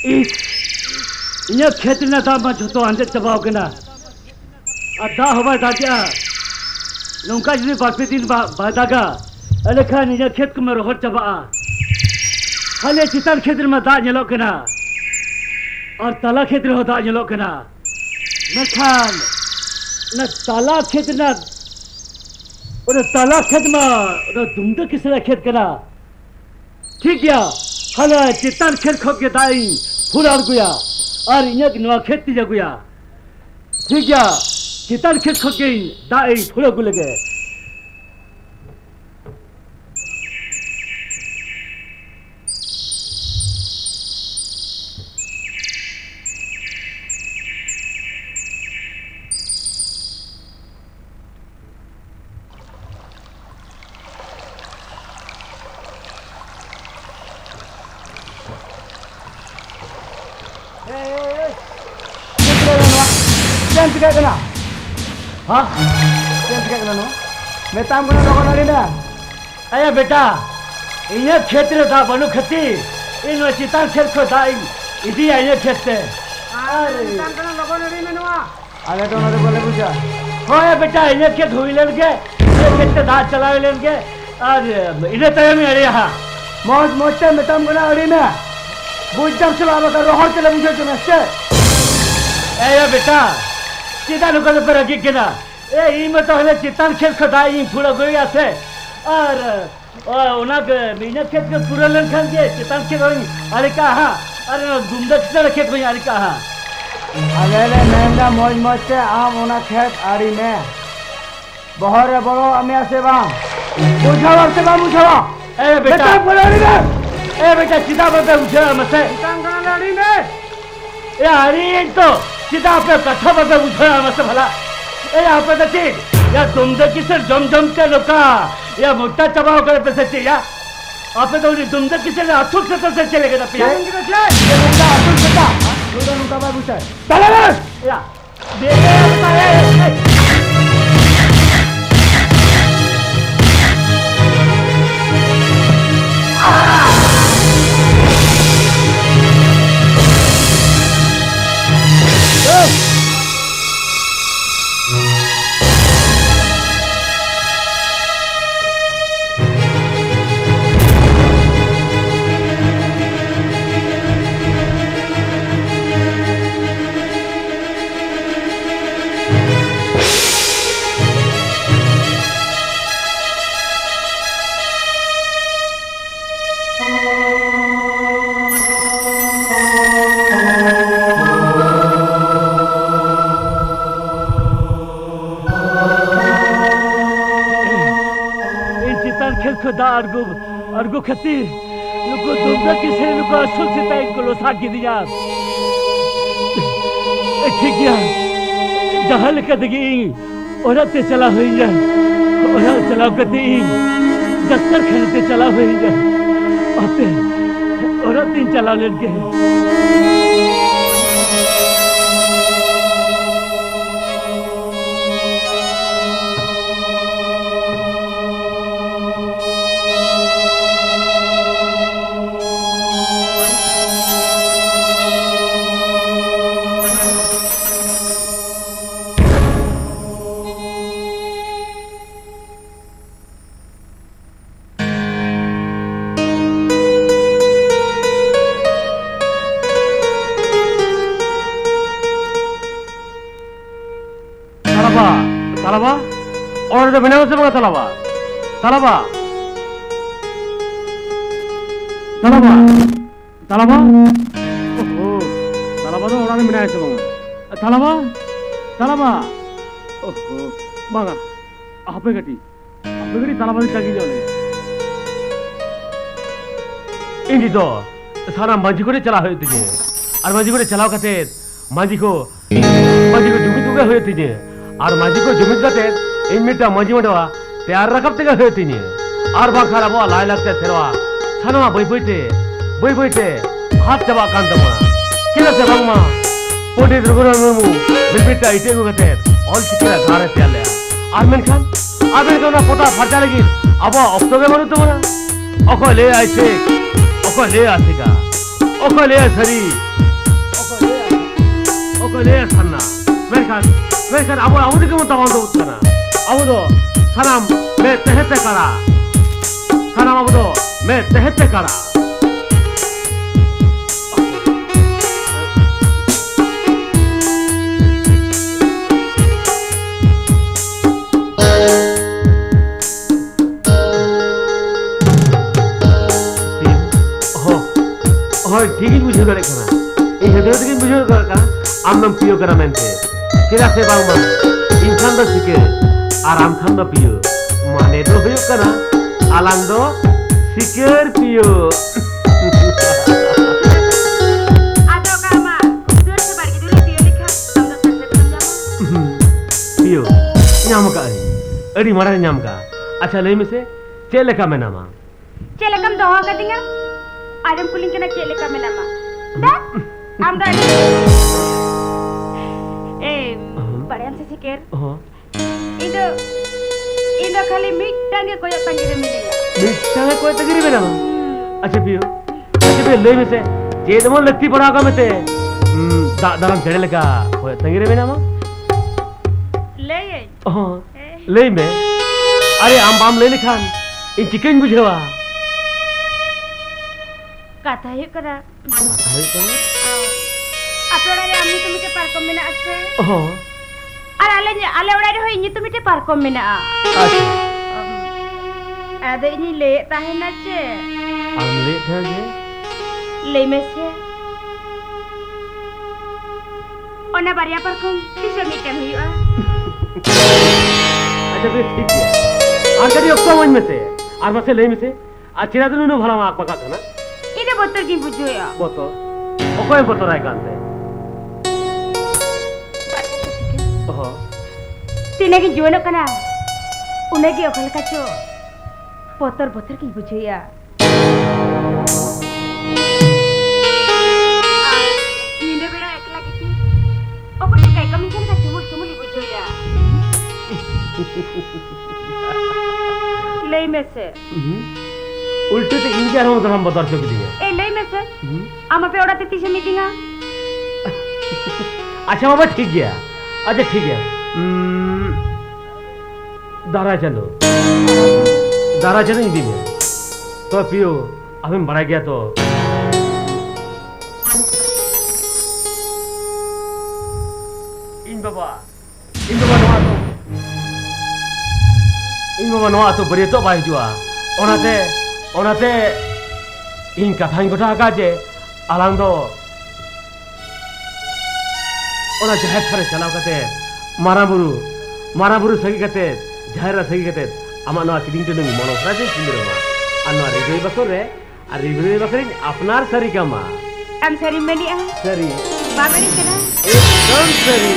इन्हें खेत ना था मैं जो अंदर चबाओ के ना आधा हवा दादिया नौका जिसे बाकी दिन बादागा अले खान इन्हें खेत को मैं रोहर चबा हाले चितान खेत में दाद जलो के ना और ताला खेत में हो दाद जलो के ना मैं खान न ताला खेत ना और ताला खेत में और दुमदे किसने खेत करा ठीक है हाले चितान खेत खो के दाई फूल और गुया और इन्हें नवा खेत ती जगुया ठीक है चितान खेत खो के दाई फूल गुले गए क्या करना हाँ क्या करना मैं ताम करना लोगों ने ना अरे बेटा इन्हें खेत में था बनु खती इन चितान खेत को दाई इसी आये खेत से अरे ताम करना लोगों ने ना नवा अरे तो उन्होंने बोले पूछा हाँ बेटा इन्हें खेत हुई लेंगे ये खेत से दाद चलावे लेंगे और इन्हें तरह में अरे यहाँ मौज मौज से मैं ताम करना अरे ना बुझदम चला बता रोहर चला मुझे जो नस्ते अरे बेटा चितान को तो पर अगी किना ए इनमें तो हमें चितान खेत खदाई पूरा गोई आते और उन्हें मीना खेत के पूरा लन खान के चितान खेत होई अरे कहाँ अरे दुमदक से खेत होई अरे कहाँ अरे ले महंगा मौज मौज से आम उन्हें खेत आड़ी में बहुत है बड़ो अमिया से बाम मुझावा से बाम मुझावा ए बेटा बोला अड़ी में ए बेटा चिता पे उठे मसे चितान करना अड़ी में ए अरे तो चिता पे कथा पे उठे मसे भला ए यहाँ पे तो ठीक या दुमदक की सर जम के लोका या मोटा चबाव करे पे सच्ची या आप तो उन्हें दुमदक की सर अथुक से तो चलेगा ना पिया ये मुंडा अतुल सता मुंडा मुंडा बाय पूछा चले या दे अर्गो खती नुको दुमदक की से नुको असुल से ताई को लोसा की दिया ठीक है जहल कदगी औरत से चला हुई है औरत चला कदी दस्तर खरीदते चला हुई है औरत दिन चला लेके talaba orang dah benar sebab talaba talaba talaba talaba oh talaba tu orang ni benar sebab talaba talaba oh baga apa gati talaba ni cagi jauh ini tu सारा मांझी को चला हुए तुझे और मांझी को चलाओ कहते मांझी को जुमित उगा हुए तुझे और मांझी को जुमित कहते इन मिटा मांझी मटवा तैयार रखब तक हुए तुझे और बाग खराब हुआ लाए लगते थेरवा सनवा बोई बोईते हाथ चबा कांत मना किला से बांग मां पोटी दुर्गुना मुर्मू बिलबिटा इटे को कहते ऑल चिकरा धारे त्याले और मेन खान ना पोटा फटा लगी अब अक्टोबर मनु तो मना अको ले आइछे अको ले आसिका ओकले सरी ओकले सन्ना मेरखान अब आउदी के मत आउदो उतना आउदो सनाम मैं तहते करा सनाम आउदो मैं तहते करा ठीक ही बुझे करे खाना ये हेदो ठीक बुझे करे का आम नाम पियो करा मेंते केरा से बाउमा इंसान दो सिके आराम खान दो पियो माने दो हुयो करा आलांग दो सिकेर पियो आदो कामा दूर से बार के दूर पियो लिखा हम दो से जाओ पियो न्याम का अड़ी मारा न्याम का अच्छा ले में से चेले का में नामा चेले कम दो का दिंगा आदम कुलिंग के ना चेले का में नामा दा आम दा ए बड़े हमसे सिकेर इधर खाली मिट्टा के कोई तंगीरे मिलेगा मिट्टा के कोई तंगीरे में नामा अच्छा पियो ले में से जेद मोन लगती पड़ा का में ते दाराम चढ़े लगा कोई तंगीरे में नामा ले ले में अरे आम ले लिखान इन चिकन बुझेवा कथा ही करा अतोड़ा रे अम्मी तुम के पार्क में ना आछे अरे आले उड़ा रे होई नी तुम के पार्क में ना अच्छा आदे नी ले ताहे ना चे हम ले थे जे ले में से ओना बारिया पार्क किसे मीटे हुईआ अच्छा फिर ठीक है आकर ये ऑक्टोबर में से और बस ले में से अच्छा दिन नो भला आक पका ना इने बोतल की बुझोया बोतल ओकोय बोतल राय कांते ओहो तिने की जोनो कना उन्हें की ओखल काचो बोतल की बुझोया नींद बेड़ा एकला की ओको ते काय कमी कर का चुमुली बुझोया ले में से उल्टे तो इनके हम तो हम बता चुके दिए ए ले में से आमा पे ओड़ा तेती से मीटिंग अच्छा बाबा ठीक गया अच्छा ठीक है दारा चलो इंदी में तो पियो अभी बढ़ा गया तो इन बाबा नवा तो बड़े तो बाई जुआ ओनाते इन कथाइन गोटा का जे आलांग दो ओना जहाज थारे चलाव कते माराबुरु सगी कते जहारा सगी कते आमा नवा किडिंग टे नमी मनो प्राजे सिंदरमा अन्ना रेगई बसरे आ रेगई बसरे अपनार सरी कामा हम सरी मेलिया सरी बाबड़ी चला एकदम सरी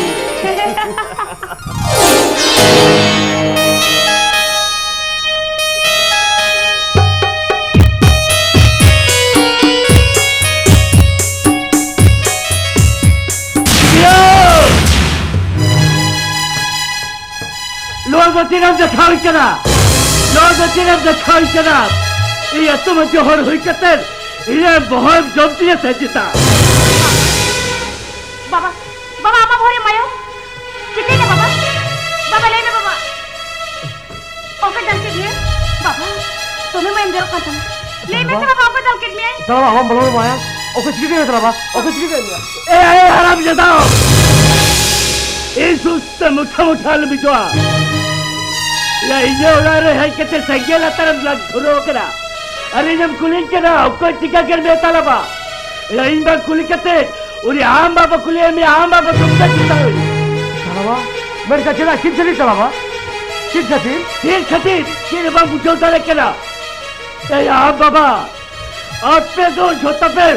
लोग बच्चेनाम देखाई करा ये तुम जोहर हुई कतर ये बहुत जमती है सजिता बाबा आमा भोरे मायो चिके ने बाबा ले ना बाबा ओके डल के लिए बाबा तुम्हें मैं इंदर करता ले में से बाबा ओके डल के लिए तो हम बोलो माया ओके चिके ने बाबा ओके चिके ने ए हराम जदा ये सुस्त मुठा बिजवा या इजे उड़ा रहे है कितने संगेला तरफ लग धुरो करा अरे जब कुलिंग करा कोई टिका कर देता लबा या इन बार कुलिंग कते उरी आम बाबा कुलिये में आम बाबा तुम तक चिता हुई चलावा मेरे का चला किन चली चलावा किन खतीर बाबा बुझो तारे करा ए आम बाबा आप पे दो छोटा पे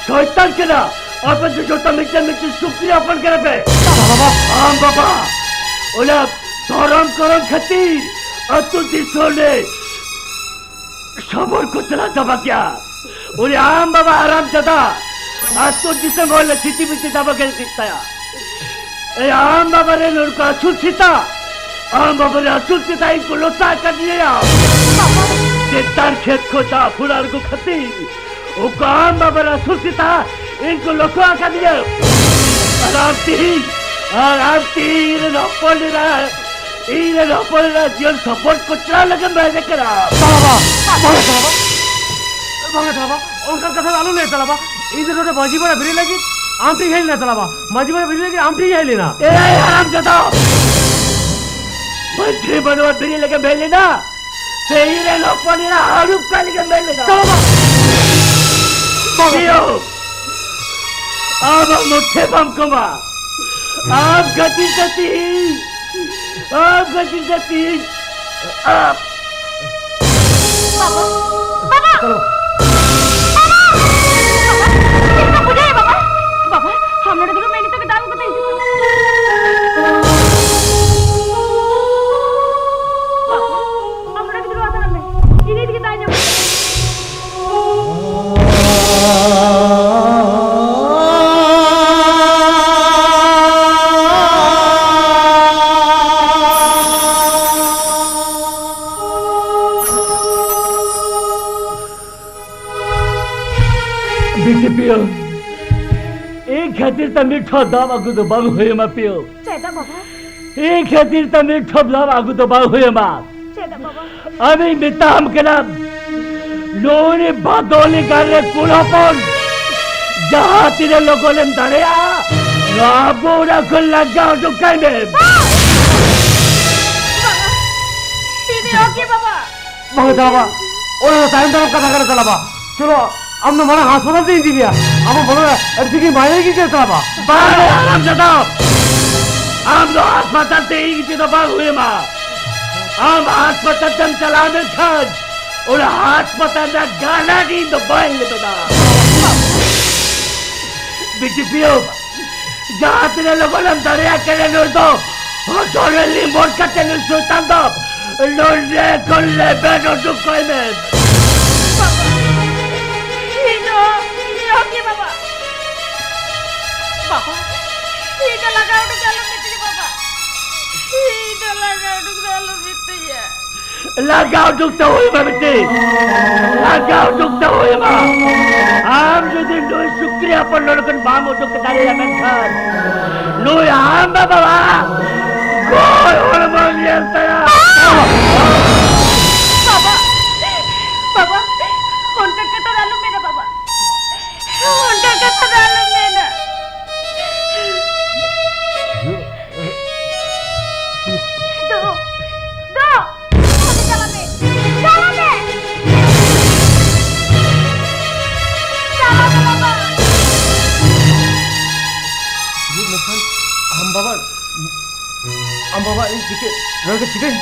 शैतान करा आप पे जो छोटा मिक्स शुक्रिया अपन करे पे बाबा आम बाबा ओला धरम करम खतीर और तू दिसोले सबर को चला दबा क्या उरे आम बाबा आराम जदा आज तो जिसे बोले छिटी बिटी दबा के दिखता है ए आम बाबा रे लड़का असुर सीता आम बाबा रे असुर सीता इनको लोटा कर दिया ये तार खेत खोता फुलार को खतीर वो काम बाबा सुस्थिता इनको लोगों आका दिया आराम तीर नौपलेरा जीवन सपोर्ट कुचरा लगे मैंने करा बाबा उनका कथा आलू नहीं चलाबा इधर रोटे बाजी बड़ा बिरी लगी आमटी खेल ना चलाबा बाजी बड़ा बिरी लगी आमटी खेल लेना ए आराम जाता मंत्री बनवा बिरी लगे मैं लेना तेरे नौपलेरा आरूप का लगे मैं लेना अब मुठ्ठे बम कमा आप गति सती आप गति सती आप चलो बाबा हम लोग देखो मैंने तो किताब को बताई हम लोग देखो आता ना इन्हीं की किताब पियो एक खातिर त मिठो दाम आगु त बाबु होय मा पियो चेता बाबा एक खातिर त मिठो दाम आगु त बाबु होय मा चेता बाबा अभी मिताम कलम लोरे बादोले करे कुलापन जहां तेरे लोगों ने दरिया राबो रखल लगा तो कहने ini oke बाबा बाबा बाबा और टाइम टाइम कथा करे चलाबा चलो हमने बड़ा हास्पिटल दे दिया हम बड़ा अर्जी की मायने की क्या चलाबा बारे आराम जताओ हम तो अस्पताल से ही तो बाग हुए मां हम अस्पताल तम चलाने खाज और अस्पताल में गाना दी तो बैल बता बिटिपियो जहां तेरे लोगों ने दरिया करे नो तो थोड़े लिमोट का तेरे सुल्तान दो लोले कोले बेनो तो कोई में ini oke बाबा बाबा ini लगा उड़ dalam itu बाबा ini लगा उड़ dalam itu ya लगाओ दुखता हुए मां बेटे लगाओ दुखता हुए मां हम जो दिन नो शुक्रिया पर लोगन बाम उठो के डाले में खान नो हम बाबा कोई और मान लेता बाबा बाबा उनका कथा dalam मेरा बाबा उनका कथा dalam मेरा दो चला में चला बाबा ये मतलब हम बाबा ini dikit rangka dikit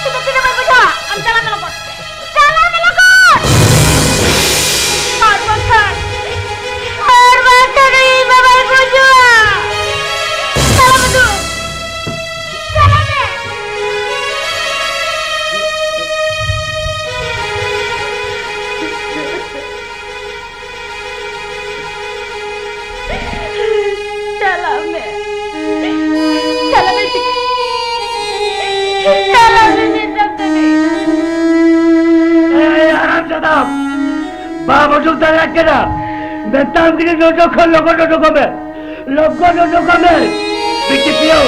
sudah tidak berbeda am jalan melokot hormatkan ini bapak ibu jua salam betul salam deh salam deh बाबा जो दरिया के ना बेताम के लोगों को में बिकी पियो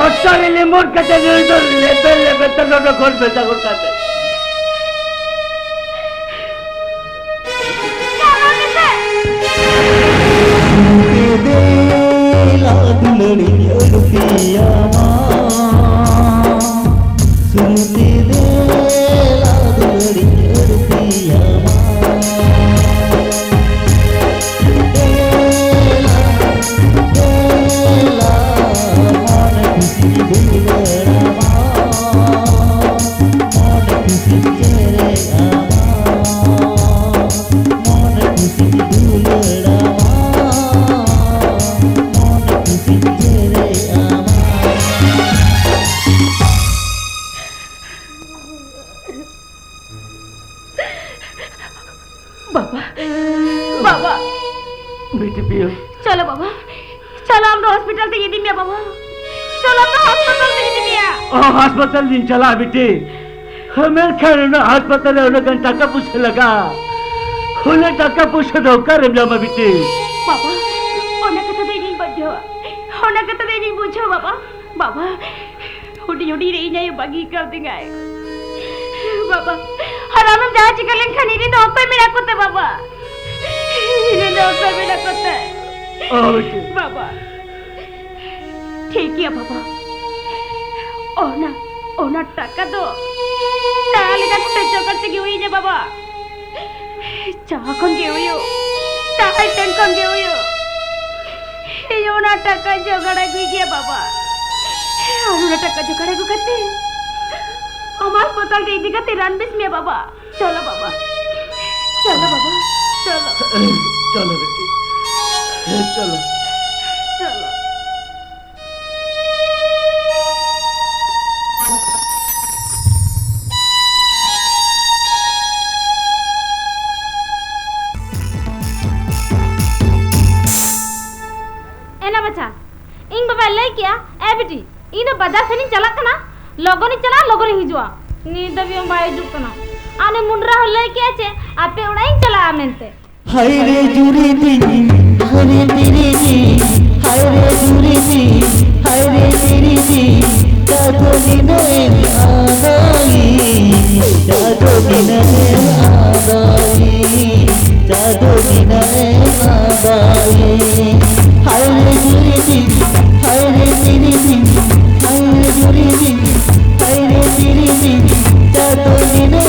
और सारे लिमोट का तेरे तो लेबल तो लोगों को बेटा को करते बाबा बेटी पियो चलो बाबा चलो हम हॉस्पिटल से ये दिन बाबा चलो हम हॉस्पिटल से ये दिन ओ अस्पताल दिन चला बेटी मेनखान उन्हें हास्पिटल उन्हें टाका पूछे लगा उन्हें टाका पूछे दो कर जामा बिटी बाबा उन्हें कथा दे नहीं बजो उन्हें कथा दे नहीं पूछो बाबा बाबा उड़ी उड़ी रही नहीं बागी कर देंगे बाबा हराम जहाँ चिकन खानी नहीं तो ओपे मेरा कुत्ता बाबा इन्हें ओपे मेरा कुत्ता बाबा ठीक है बाबा ओना टाका दो ताले का टेंशन करते क्यों ही जे बाबा चाह कौन क्यों ही हो टाका टेंशन क्यों ही हो ये ओना टाका जोगड़ा गया बाबा ओना टाका जोगड़ा को करते हमारे अस्पताल दे दी का 93 में बाबा चलो बाबा चलो बेटी चलो एना बच्चा इंग बाबा ले क्या ए बेटी इन बाजार से नहीं चला कना लोगो नहीं चला लोगो नहीं हिजुआ नी दबियो बाई जुकना आने मुंडरा ले क्या छे आपे उड़ाई चला आमेंते हाय रे जुरी दी हरे तेरी दी हाय रे जुरी दी हाय रे तेरी दी जादू दिने आदाई जादू दिने आदाई जादू दिने आदाई हाय रे जुरी दी हाय रे तेरी दी हाय रे जुरी दी हाय रे तेरी दी जादू दिने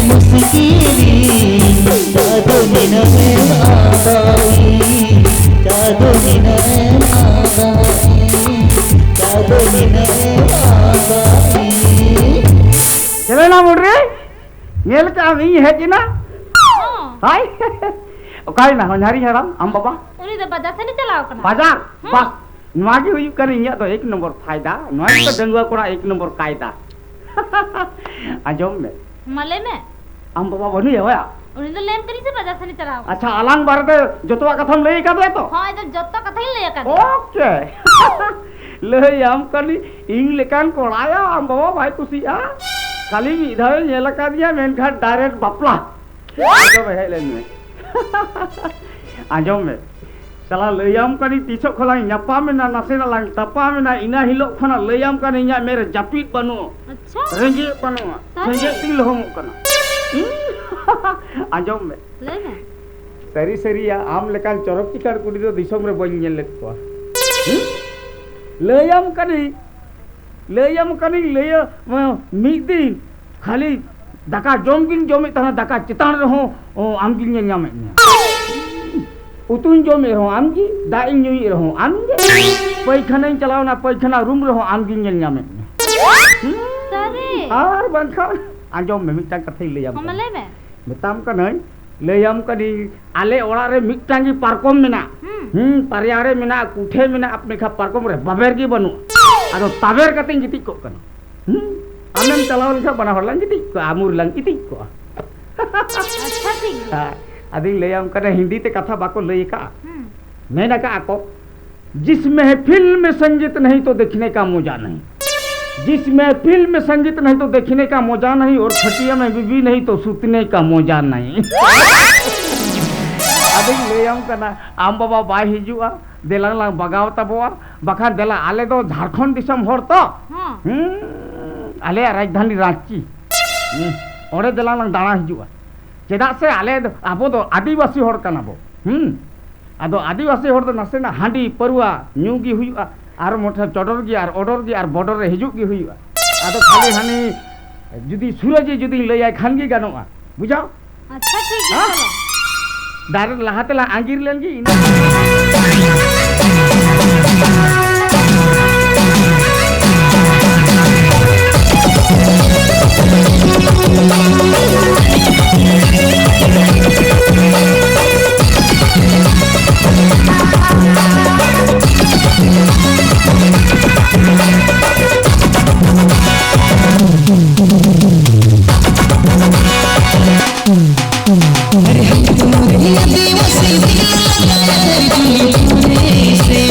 मुस्किली जादू दिने आदाई जादू दिने आदाई जादू दिने आदाई चले ना मुड़ रे नेल का नहीं है कि ना हाय ओकाई ना हजारी हराम हम बाबा उनी तो बाजार से नहीं चलाओ कना बाजार बस नवागी हुई कर इया तो एक नंबर फायदा नवागी तो डंगुआ कोना एक नंबर कायदा आजम में मले में हम बाबा बनु है होया उनी तो लेम करी से बाजार से नहीं चलाओ अच्छा अलांग बारते जतवा कथम लई का दे तो हां इधर जत्ता कथा ही ले का ओके लई हम कनी इंग लेकान कोड़ाया हम बाबा भाई कुसिया खाली इधर ये लगा दिया मेनखा डायरेक्ट बापला तो भाई लेन में आजम में चला लयम कनी तीसो खला न्यापा में ना नसेना लांग तपा में ना इना हिलो खना लयम कनी न्या मेरे जापित बनु अच्छा रेंगे बनु रेंगे तिल हम कना आजम में ले में सरी सरिया आम लेकान चरक चिकार कुडी तो दिसम रे बन नेल लेत लयम कनी लय मी दिन खाली दाका जम गिन जमे तना दाका चितान रहो आम गिन ᱧᱟᱢᱮ उतुन जमे रहो आम गी दाई ᱧᱩᱭ रहो आम गी पैखाना चलावना पैखाना रूम रहो आम गिन ᱧᱟᱢᱮ सरे आर बंखा आजम में मिटांग कथै लयम हमले में बताम कनै लयम कदी आले ओड़ा रे मिटांगी पार्कम मेना पारिया रे मेना कुठे मेना अपने खा पार्कम रे बाबेर गी बनु आदो ताबेर कते गिति को कना आमेम चलाव लखा बना हरलां गिति को आमुर लां गिति को अच्छा ठीक है अभी लयम कने हिंदी ते कथा बाको लय का मैंने कहा को जिस महफिल में संगीत नहीं तो देखने का मौजा नहीं जिस महफिल में संगीत नहीं तो देखने का मौजा नहीं और खटिया में बीबी नहीं तो सूतने का मौजा नहीं अभी लयम कना आम बाबा बाय हिजुआ देला ला बगाव तबवा बखा देला आले तो झारखंड दिसम हर तो आले राजधानी रांची ओरे देला ला दाना हिजुआ चेदा से आले आबो तो आदिवासी हर कना बो आदो आदिवासी हर तो नसे ना हांडी परुआ न्यूगी हुआ आर मोठा चडर गी आर ऑर्डर गी आर बॉर्डर रे हिजुग गी हुआ आदो खाली हानी जुदी सूरज जुदी लय खान गी गानोआ बुझाओ अच्छा ठीक है चलो डायरेक्ट लहातेला आंगिर लेन गी दिल से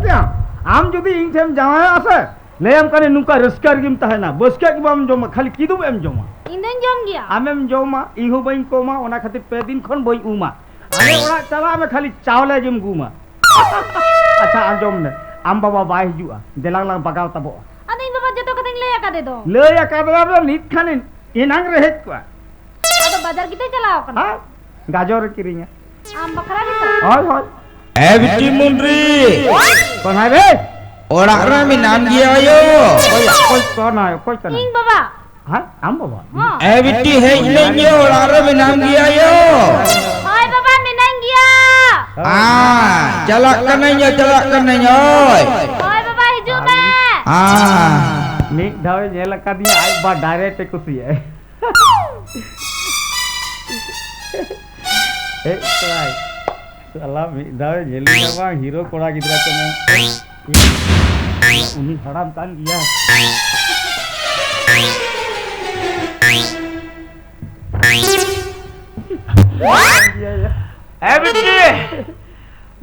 क्या आम जुदी इन ठेम जावाय आसे लेम कने नुका रस्कार गिम तहना बसका कि बाम जमा खाली किदुम एम जमा इंदन जम गया आमेम जमा इहो बइन कोमा ओना खातिर पे दिन खन बइ उमा आले ओड़ा चला में खाली चावले जिम गुमा अच्छा आजम ने आम बाबा बाय हिजुआ देलांग लांग बगाव तबो अदे इन बाबा जतो कते ले का दे दो ले या का दो नित खाने इनांग रहे को अदो बाजार किते चलाओ कना हां गाजर किरिया आम बकरा भी तो होय होय ए बिटी मुंडरी कौन है बे orang rami nam dia ayo कोई कौन है कोई कना इंग बाबा हां आम बाबा हां eh bitti hei lenyo orang rami nam dia ayo हाय बाबा मिनांग गया ah jalak kananya oi हाय बाबा हिजू में ah नी धावे नेल का दिया आज बा डायरेक्ट कुसी है ए ट्राई साला मी धावे जेली का बा हीरो कोड़ा गिदरा तो नहीं उन्हीं हराम कान किया ए बिट्टी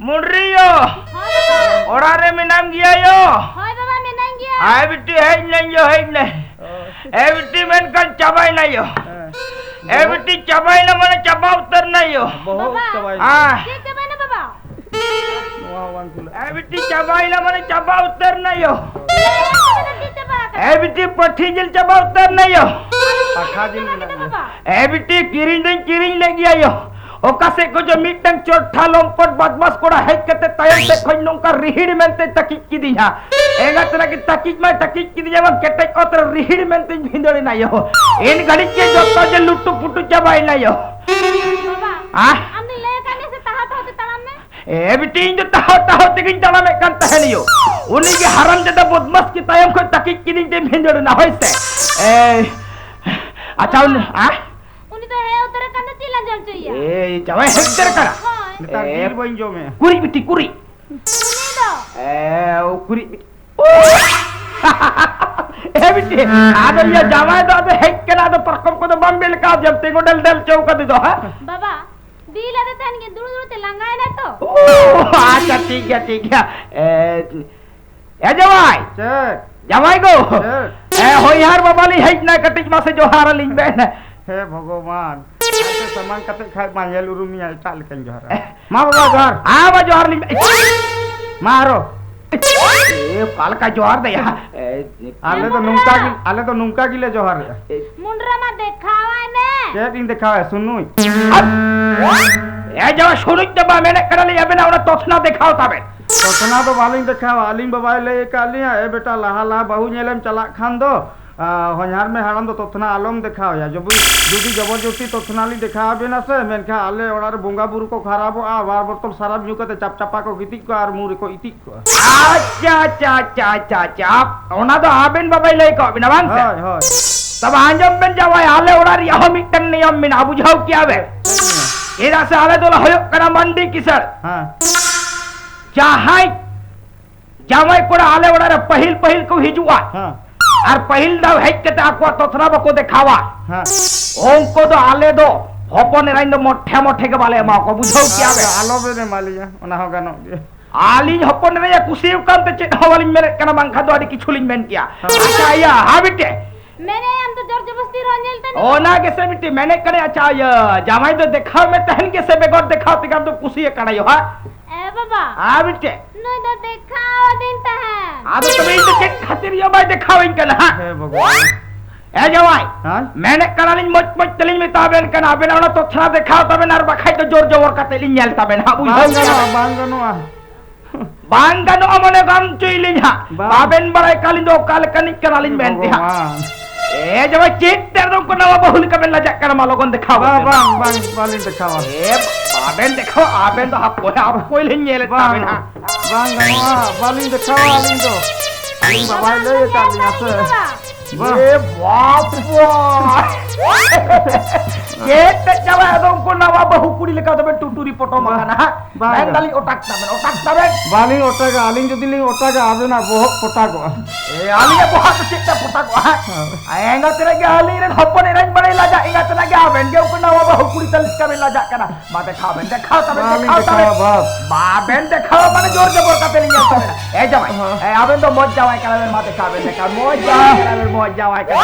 मुंडरियो हाय बाबा ओड़ा रे में नाम गया यो हाय बाबा मिनांग गया आए बिट्टी है नहीं यो है नहीं ए बिट्टी मैंने कल चबाई नहीं यो ए बिट्टी चबाई ना मैंने चबा उतर नहीं यो बहुत बाबा। सवाई हाँ ये चबे ना बाबा वाह वाह कुल ए बिट्टी चबाई ना मैंने चबा उतर नहीं यो ये चबा ए बिट्टी पट्टी जिल चबा उतर नहीं यो आखा दिन बाबा बाबा ए बिट्टी किरिंग ले गया यो ओकासे को जो मीटंग चोठा लोंपट बदमाश कोड़ा है कते तयम से खोज नोंका रिहिड़ मेंते तकिक की दिया एगा तरह की तकिक की दिया वन केटे कोतर रिहिड़ मेंते भिंदड़ी ना यो इन घड़ी के जोतो जे लुट्टू पुट्टू चबाई ना यो बाबा आ हमने ले काने से तहात होते तड़म में ए बिटी इन जो ताहो तिगिन तला में कान तहलियो उन्हीं के हराम जदा बदमाश की तयम को तकिक की दिन भिंदड़ी ना होइसे ए अच्छा उन आ उनी तो है उधर काने चिल्ला जल चाहिए ए जवाई हेक्टर करा हां नेता गिर बइन जो में कुरी बिटी कुरी उनी दो ओ कुरी ए बिटी आदो ये जावाय दो आदो हेक के ना दो परकम को तो बम्बेल का जब ते को डल चौका दे दो हां बाबा दिल आते तन के दूर दूर ते लंगाए ना तो अच्छा ठीक है ए जवाई चल जवाई गो चल ए हो यार बाबा ली हेक ना कटिक मासे जो हारा लिंग बहन हे भगवान ऐसे सामान कते खाए मांगेल उरुमिया चाल कन जोहर मां बाबा जोहर आ बा जोहर लिंग मारो ए काल का जोहर दे यार आले तो नुंका गिले जोहर मुंडरा मा देखावा ने के दिन दिखावे सुनु ए जवा शुरू जब मैंने कर लिया बिना उन्हें तोथना दिखाओ तबे तोतना तो वालिंग दिखावा आलिम बाबा ले कालिया ए बेटा लहा लहा बहु नेलम चला खान दो होनहार में हारम दो तोथना आलम दिखाओ या जब जुदी जबरदस्ती तोथनाली दिखावा बिना से मेनखा आले ओड़ार बोंगा बुरु को खराब आ बार बोतल सारा न्यूकते चपचपा को गितिक को और मुरी को इतिक को अच्छा ओना तो आबेन बाबा ले को बिना बांग से हाय हाय तब आंजम बेन जावा आले ओड़ार यह मिटन नियम बिना बुझाओ क्या बे एरा से आले तो होयो करा मंडी किसर हां चाहाई जावाई कोड़ा आले ओड़ार पहिल को हिजुआ हां और पहिल दाव हेक के आको तोथना बको दिखावा हां ओंको तो आले दो हपन राइन दो मोठे के बाले मा को बुझाओ क्या बे आलो बे मालिया ओना हो गानो आली हपन रे कुसी काम ते चेट हवाली मेरे कना बंखा दो आदि किछुलिन मेन किया अच्छा या हाबिटे मैंने हम तो जोर जबरदस्ती रोनेल ते ओ ना के से बिटी मैंने करे अच्छा ये जामाई तो दिखाओ में तहन के से बेगोर दिखाओ तिका तो कुसी कना यो हा ए बाबा हाबिटे नो तो देखावा दिन ता है आ तो तुम्हें तो के खातिर यो भाई दिखाओ इनके ना हे भगवान ए जवाई हां मैंने करालिन मच तलिन में ताबेन कना बेना तो थरा दिखाओ तबे नर बखाई तो जोर जोर का तलिन नेल तबे ना बुझाओ बांगनो बांगनो अमने गम चुइलिन हा बाबेन बड़ाई कालिन दो काल कनिक करालिन बेनती हा ए जब चेक तेर दो को नवा बहुल का बेला जक कर मालोगन दिखाओ बांग बालिन दिखावा ए बाबेन देखो आबेन तो आप कोई लेन नेल तबे ना बांगनो बालिन दिखावा आलिन दो आलिन बाबा ले कालिया से ए बाप ये तजावा दम को नवा बहु कुड़ी लेका तबे टुटुरी फोटो मकाना मैं दाली ओटाक तबे बाली ओटागा आलिंग जदि लिंग ओटागा आबे ना बहु पोटागो ए आलिया बहुत चिट्टा पोटागो आएगा तेरे के आली रे हपन रे बड़े लाजा इंगा तेरे के आबेन के को नवा बहु कुड़ी तलिस का लाजा कना मा देखाओ तबे बाबेन देखाओ माने जोर जबर का पेलिंग तबे ए जावाई ए आबेन तो मौज जावाई करा मा देखाबे देखा मौज जावाई करा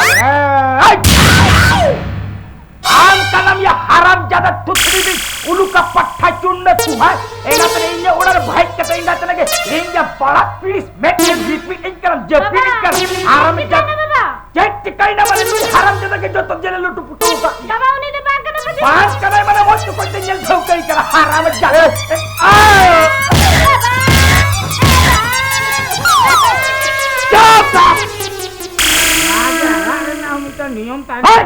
आम का नाम या हराम ज्यादा तुतरी भी उलू का पट्टा चुनने तू है एगा तने इन्हें उड़र भाई कते इंगा तने के इंगा बड़ा पीस मेट रिपीट इनकर जब पीट कर हराम ज्यादा चेक चिकाई ना वाले तू हराम ज्यादा के जो तो जने लुटू पुटू का बाबा उन्हें दे बात करे माने वो तो कोई जल धो कई कर हराम ज्यादा नियम ओए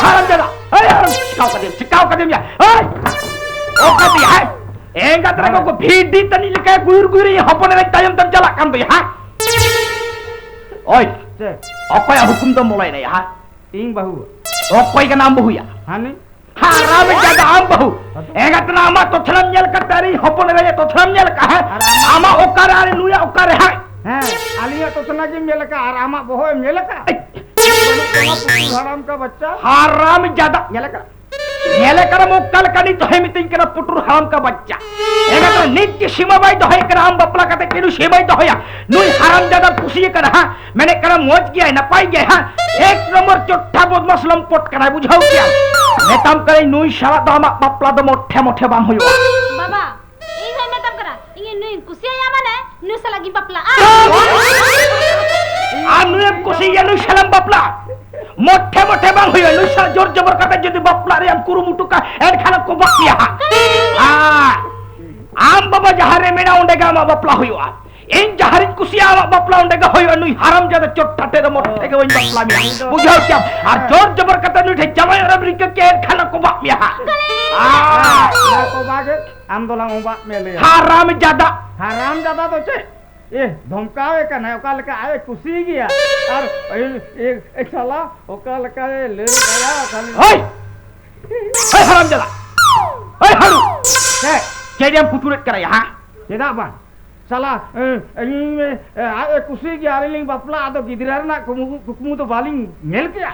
हराम दादा ओए हराम चिकाओ कदम या ओए ओ कति है एंगा तरह को भीडी तनी लिखे गुर हपने रे तायम तम चला काम बे हां ओए ओकोया हुकुम तो मोलाई नहीं हां तीन बहू ओकोई का नाम बहु या हां नहीं हराम दादा आम बहु एंगा तना आमा तो थलम नेल का तारी हपने रे तो थलम नेल का है आमा ओकर आरे नुया ओकर है हैं आलिया तो तना के मेल का आरामा बहु मेल का हराम का बच्चा हराम ज्यादा नेले कर मुक्कल कनी तो है मितिंग कर पुटुर हराम का बच्चा एगा तो नित्य सीमा बाई तो है कर हम बपला कते केनु सेबाई तो होया नुई हराम ज्यादा खुशी कर हां मैंने कर मौज किया है न पाई गया हां एक नंबर चोट्ठा बदमाश लंपट करा बुझाओ क्या मैं तम करे नुई सारा तो हम बपला तो मोठे मोठे बाम होयो बाबा ई है मैं तम करा ई नुई खुशी या माने नु सलागी बपला आ नुई खुशी या नुई सलाम बपला मोठे मोठे बांग हुई नुई सारा जोर जबर करते जदी बपला रे हम कुरु मुटु का एन खाना को बपिया आम बाबा जहारे मेना उंडेगा मा बपला हुईवा इन जहारी कुसिया बपला उंडेगा हुईवा नुई हराम ज्यादा चोट्टा टे मोठे के वही बपला में बुझाओ क्या आ जोर जबर करते नुई ठे जमाई अरब रिक के एन खाना को बपिया ना को बागे आम दोला उबा में ले हराम ज्यादा तो छे ए धमकावे का ना ओका लका आए खुशी गया और एक साला ओका लका ले गया खाली ओए हराम जला ओए हारू के हम फुटुरेट करे हां केदा बा साला में आए खुशी गया रे लिंग बपला तो गिदरार ना कुकमु तो बालिंग मेल किया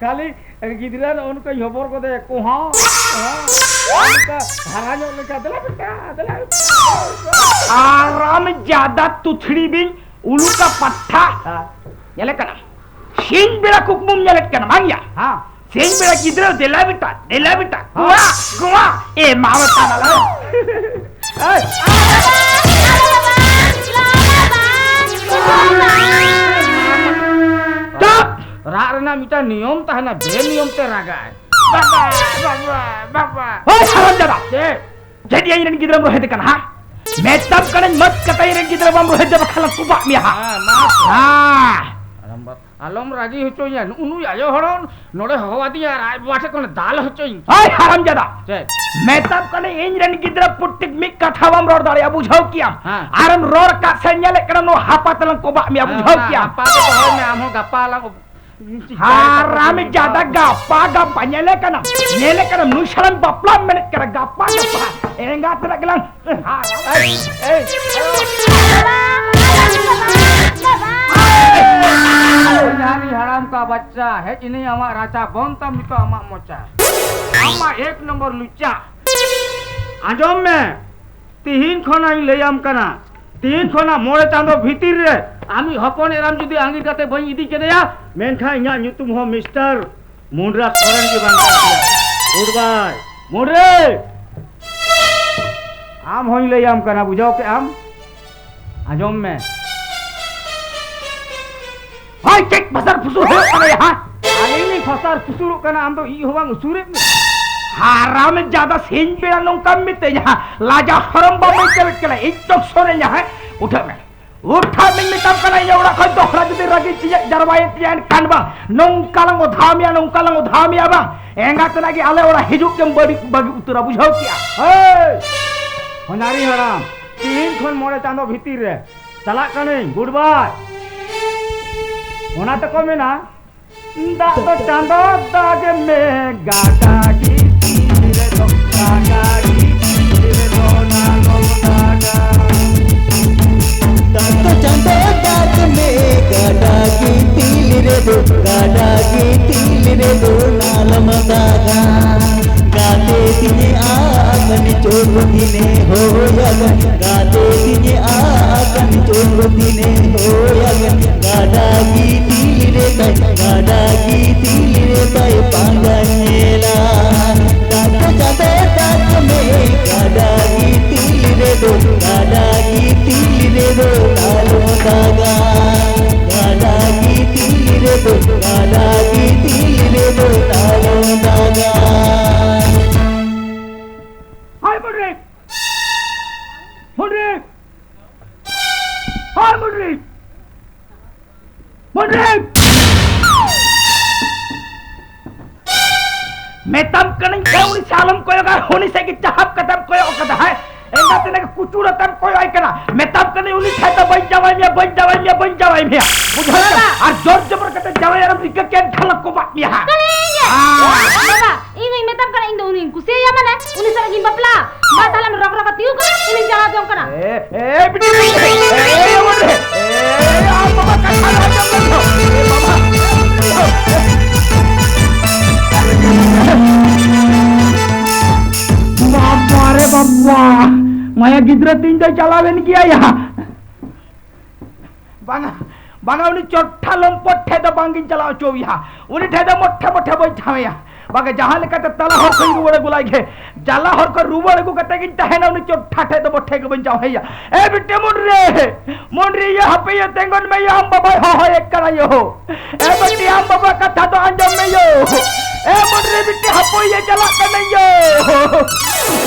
खाली गिदरार उनको खबर को दे को हां उनका हराजो लका दला बेटा आराम ज्यादा तुथड़ी बिन उलू का पट्टा यले कना सीन बेरा कुकमुम यले कना मांगिया हां सीन बेरा किधर देला बेटा कुआ ए मावता नाला रारना मिटा नियम ता है ना बे नियम ते रागा है बाबा ओए हराम दादा jadi ayin gidra mo hede kan ha metab kan mat kata ayin gidra bam hede bakal kuba mi ha ha alom ragi hoconya unu ya yo horon node hawati ya wase kon dal hocoy ai haram jada metab kan ayin gidra putik mik katha bam ror dare bujhau kiam aram ror ka senyale kan no hapatalan kuba mi bujhau kiam apa to hoy me amho gapalang haram ज्यादा गप्पा nyele kana nu salam bapla menet kara gappa enga tera gelang nyari haram का बच्चा है ini ama raca bontam itu ama mocha ama एक number लुच्चा आजम में तीन खना लेयाम kana तीन खना मोरे चांदो भीतर रे आमी हपन एराम जुदी आंगी कते बई इदी केदेया मेनखा इया नुतुम हो मिस्टर मुंडरा सोरेन के बांग गुड बाय मुंडरे आम होई ले आम कना बुझाओ के आम आजम में हाय केक बसर फुसुर हो करे हां आली नहीं फसर फुसुर कना आम तो ई होवांग उसूरे में हाराम ज्यादा सेन पेड़ा नोंका मिते यहां लाजा हरम बाबे चलत केला एक तो सोरे यहां उठा में मिtam kana एवढा खय दोखरा जुदी रगी जरवाय तियान कानबा नोंकालंग धामिया बा एंगा तना की आले ओरा हिजुक के बड़ी बगी उतरा बुझाओ किया ए हनारी हराम तीन खन मोरे चांदो भीतर रे चला कने गुड बाय होना तो को मेना दा तो चांदो दाग में गाटा की रे दो गाटा की रे दो ना लो दागा दा तो चांदो दाग में गाटा की तिल रे दो गाटा की तिल रे दो नालम दागा गाते दिने आगन चोर दिने हो यगन गाते दिने आगन चोर दिने हो यगन गाडा की तिल रे तय पांगनेला गाता जाते दाग में गाडा की तिल रे दो गाडा की तिल रे दो नालो दागा गाडा की तिल रे दो गाडा की तिल रे दो नालो दागा हाय मुंडरी मुंडरी हाय मुंडरी मुंडरी मैं तब कहीं उनी सालम कोई का होनी से कि चाहब कदम कोई औकत है एंदा तने कुचूर तब कोई आई करा मैं तब कहीं उनी थे तो बन जावे में बुझल और जोर जबर कते जावे यार रिक के ढलक को बात में है बाबा ini metam kana indo unin kusi ya mana uni sa lagi bapla matalam rok rok tiu kana ini jala jong kana बिटी मुंडरी आप बाबा का खाना जम बाबा बाबा रे बाबा माया गिद्रा तीन जय चलावे नहीं किया यहाँ बांगा उन्हें चौथा लंपट थे तो बांगिन चलाओ चो यहाँ उन्हें थे तो मोटे मोटे बैठावे यहाँ बागे जहाँ लेकर तो तला हर कोई रुवड़े गुलाई के जाला हर को रुवड़े को कहते कि चाहे ना उन्हें चौथा थे तो मोटे को बन जाओ है या ए बिट्टे मुंडरी यहाँ पे ये तेंगन में ये हम बाबा हो एक करायो हो ए बिट्टे हम बाबा कथा तो अंजाम में यो ए मुंडरी बिट्टे हपो ये चला कर नहीं यो